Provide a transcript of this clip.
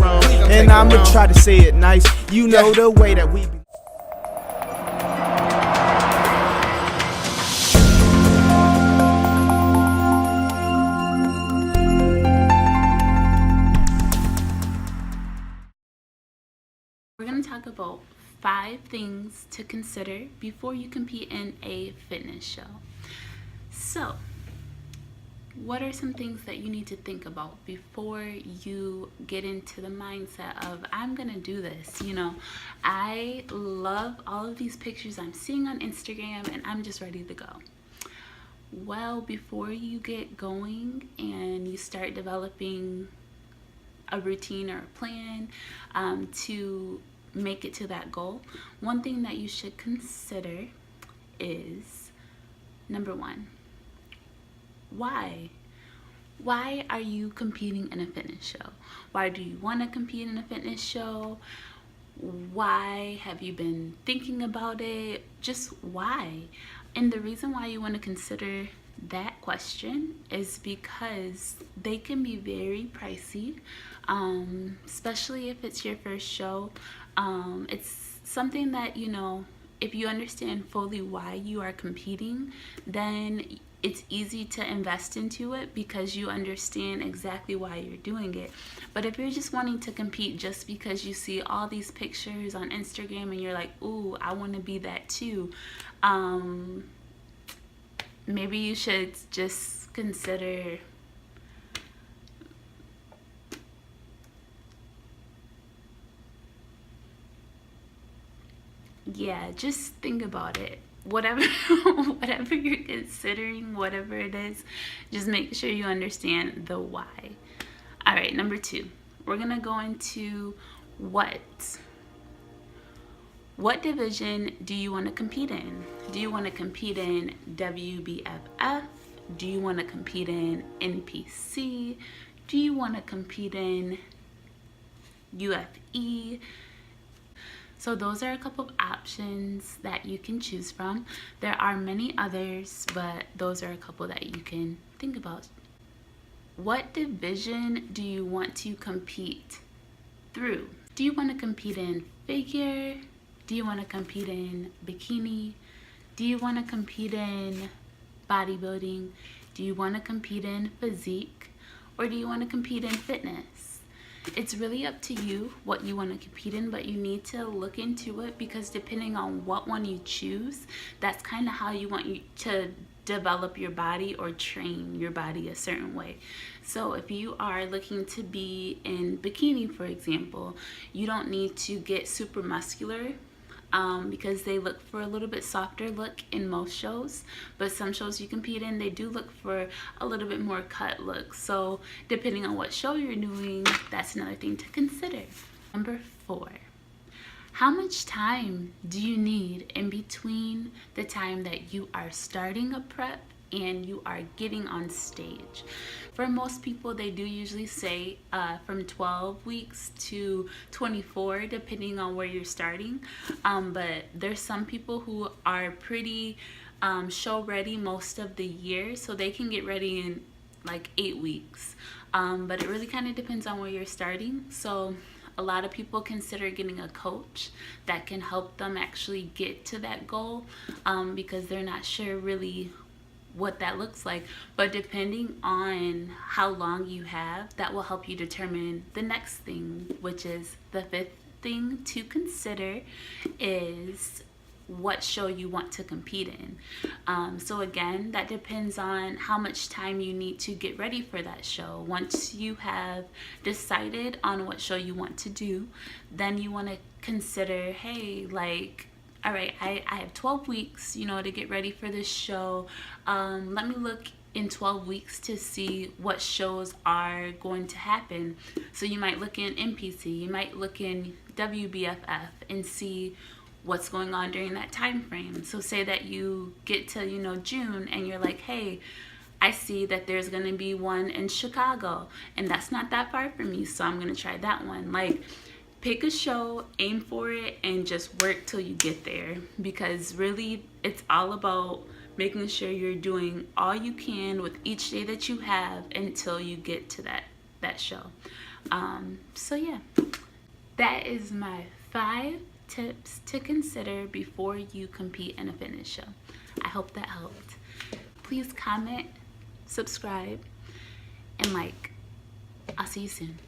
wrong. And I'ma try to say it nice. You know the way that we be. We're going to talk about 5 things to consider before you compete in a fitness show. So, what are some things that you need to think about before you get into the mindset of, I'm going to do this? You know, I love all of these pictures I'm seeing on Instagram and I'm just ready to go. Well, before you get going and you start developing a routine or a plan to make it to that goal, one thing that you should consider is, number 1, why? Why are you competing in a fitness show? Why do you want to compete in a fitness show? Why have you been thinking about it? Just why? And the reason why you want to consider that question is because they can be very pricey, especially if it's your first show. It's something that, you know, if you understand fully why you are competing, then it's easy to invest into it because you understand exactly why you're doing it. But if you're just wanting to compete just because you see all these pictures on Instagram and you're like, ooh, I want to be that too, maybe you should just consider just think about it. Whatever you're considering, whatever it is, just make sure you understand the why. All right, number 2, we're gonna go into what division do you want to compete in? Do you want to compete in WBFF? Do you want to compete in NPC? Do you want to compete in UFE? So those are a couple of options that you can choose from. There are many others, but those are a couple that you can think about. What division do you want to compete through? Do you want to compete in figure? Do you want to compete in bikini? Do you want to compete in bodybuilding? Do you want to compete in physique? Or do you want to compete in fitness? It's really up to you what you want to compete in, but you need to look into it because depending on what one you choose, that's kind of how you want you to develop your body or train your body a certain way. So if you are looking to be in bikini, for example, you don't need to get super muscular because they look for a little bit softer look in most shows, but some shows you compete in, they do look for a little bit more cut look. So depending on what show you're doing, that's another thing to consider. Number 4, how much time do you need in between the time that you are starting a prep and you are getting on stage? For most people, they do usually say from 12 weeks to 24, depending on where you're starting. But there's some people who are pretty show ready most of the year, so they can get ready in like 8 weeks. But it really kind of depends on where you're starting. So a lot of people consider getting a coach that can help them actually get to that goal because they're not sure really what that looks like. But depending on how long you have, that will help you determine the next thing, which is the 5th thing to consider is what show you want to compete in. So again, that depends on how much time you need to get ready for that show. Once you have decided on what show you want to do, then you want to consider, hey, like, all right, I have 12 weeks, you know, to get ready for this show. Let me look in 12 weeks to see what shows are going to happen. So you might look in NPC, you might look in WBFF and see what's going on during that time frame. So say that you get to, you know, June and you're like, hey, I see that there's going to be one in Chicago and that's not that far from me, so I'm going to try that one. Like, pick a show, aim for it, and just work till you get there, because really it's all about making sure you're doing all you can with each day that you have until you get to that show. So yeah, that is my 5 tips to consider before you compete in a fitness show. I hope that helped. Please comment, subscribe, and like. I'll see you soon.